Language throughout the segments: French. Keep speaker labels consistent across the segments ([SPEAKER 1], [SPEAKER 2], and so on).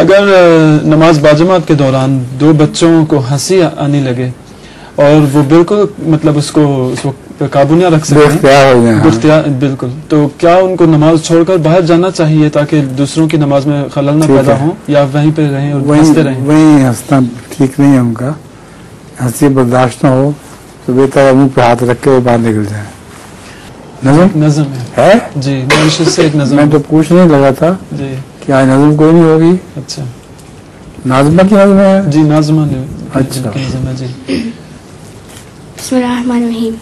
[SPEAKER 1] اگر نماز باجماعت کے دوران دو بچوں کو ہنسی آنے لگے اور وہ بالکل مطلب اس وقت پہ قابو نہ رکھ سکیں بالکل، تو کیا ان کو نماز چھوڑ کر باہر جانا چاہیے تاکہ دوسروں کی نماز میں خلل نہ پیدا ہو، یا وہیں پہ رہیں اور ہنستے رہیں؟
[SPEAKER 2] وہیں ہنسنا ٹھیک نہیں ہے، ان کا ہنسی برداشت نہ ہو تو بہتر ہے منہ پہ ہاتھ رکھ کے وہ باہر نکل جائے.
[SPEAKER 1] نظم ہے جی، معیشت سے ایک نظم.
[SPEAKER 2] میں تو پوچھنے لگا تھا
[SPEAKER 1] جی
[SPEAKER 2] کہ آج نظم کوئی نہیں ہوگی.
[SPEAKER 1] اچھا،
[SPEAKER 2] ناظمہ کی نظم ہے
[SPEAKER 1] جی، ناظمہ نے
[SPEAKER 2] اچھا
[SPEAKER 1] نظم ہے جی.
[SPEAKER 3] بسم اللہ الرحمن الرحیم.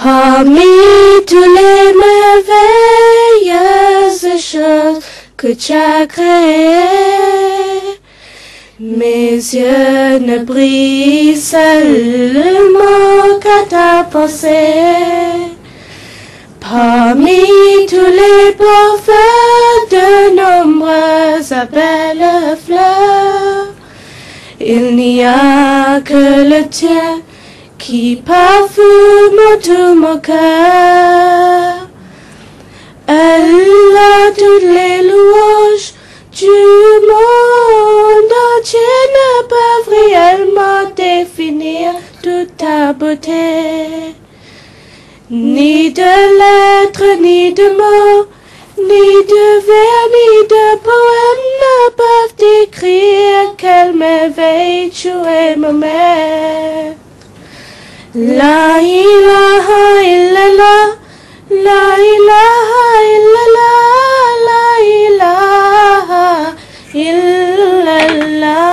[SPEAKER 3] Parmi tous les merveilleuses choses que tu as créées, mes yeux ne brillent seulement qu'à ta pensée. Parmi tous les parfums de nombreuses belles fleurs, il n'y a que le tien qui parfume tout mon cœur. Allah, toutes les louanges du monde entier ne peuvent réellement définir toute ta beauté. Ni de lettres, ni de mots, ni de vers, ni de poèmes ne peuvent décrire quelle merveille tu es, ma mère. La ilaha illallah, la ilaha illallah, la ilaha illallah,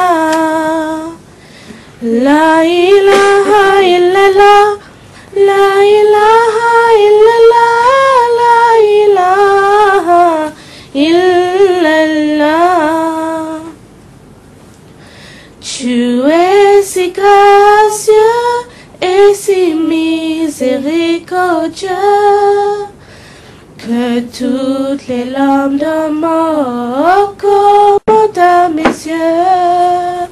[SPEAKER 3] la ilaha illallah, la ilaha illallah, la ilaha illallah. Tu es si gracieux et si miséricordieux que toutes les larmes de mon corps montent à mes yeux.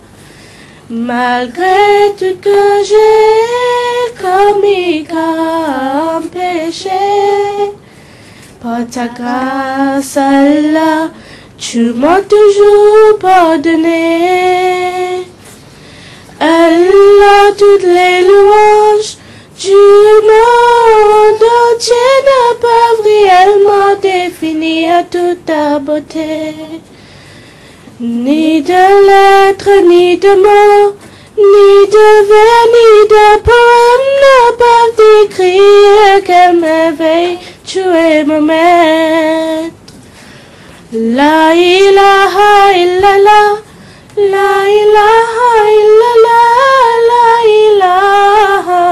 [SPEAKER 3] Malgré tout que j'ai commis comme péché, par ta grâce Allah, tu m'as toujours pardonné. Allah, toutes les louanges du monde entier ne peuvent réellement définir toute ta beauté. Ni de lettres, ni de mots, ni de vers, ni de poèmes ne peuvent décrire quelle merveille tu es, mon maître. La ilaha illallah, la ilaha illallah, la ilaha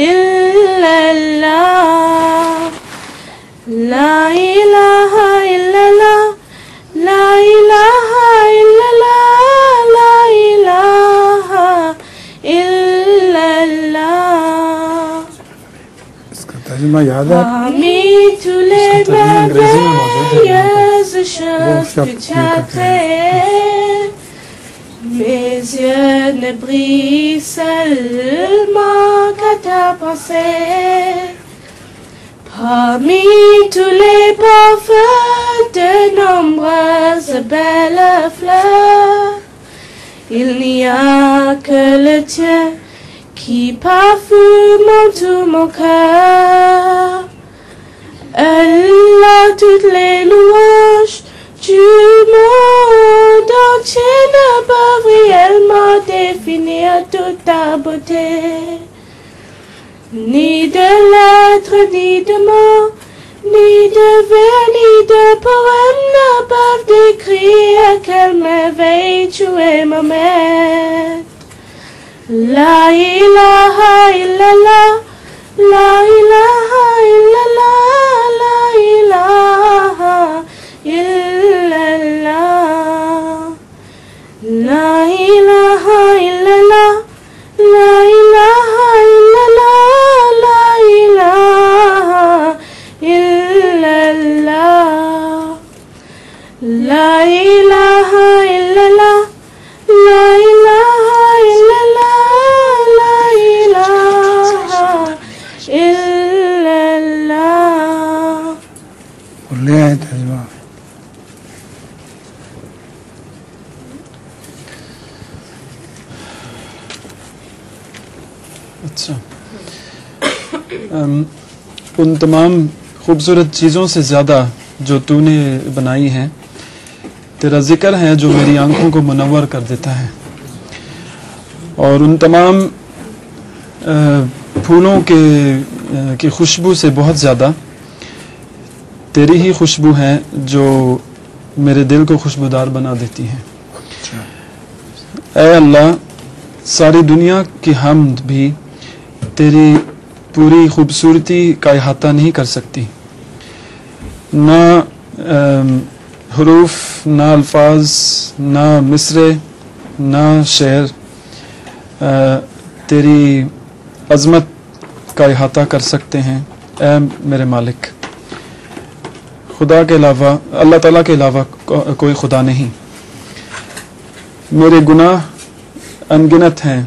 [SPEAKER 3] illallah, la ilaha illallah, la ilaha illallah, la ilaha illallah.
[SPEAKER 2] اس کا ترجمہ یاد ہے؟
[SPEAKER 3] Parmi tous les merveilleuses choses que tu as créées, mes yeux ne brillent seulement qu'à ta pensée. Parmi tous les parfums de nombreuses belles fleurs, il n'y a que le tien qui parfume tout mon cœur. Allah, toutes les louanges du monde entier ne peuvent réellement définir toute ta beauté. Ni de lettres, ni de mots, ni de vers, ni de poèmes ne peuvent décrire quelle merveille tu es, ma maître. La ilaha illallah, la ilaha illallah, la ilaha illallah, la ilaha illallah, la ilaha illallah, la ilaha illallah, la ilaha illallah, la ilaha illallah, la ilaha illallah.
[SPEAKER 2] لے آئے ترجمہ.
[SPEAKER 1] اچھا، ان تمام خوبصورت چیزوں سے زیادہ جو تو نے بنائی ہیں، تیرا ذکر ہے جو میری آنکھوں کو منور کر دیتا ہے، اور ان تمام پھولوں کی خوشبو سے بہت زیادہ تیری ہی خوشبو ہے جو میرے دل کو خوشبودار بنا دیتی ہے۔ اے اللہ، ساری دنیا کی حمد بھی تیری پوری خوبصورتی کا احاطہ نہیں کر سکتی، نہ حروف، نہ الفاظ، نہ مصرے، نہ شعر تیری عظمت کا احاطہ کر سکتے ہیں۔ اے میرے مالک، خدا کے علاوہ، اللہ تعالیٰ کے علاوہ کوئی خدا نہیں۔ میرے گناہ انگنت ہیں،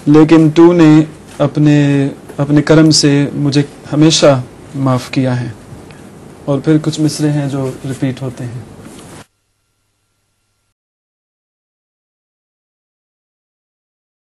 [SPEAKER 1] لیکن تو نے اپنے کرم سے مجھے ہمیشہ معاف کیا ہے۔ اور پھر کچھ مصرے ہیں جو ریپیٹ ہوتے ہیں۔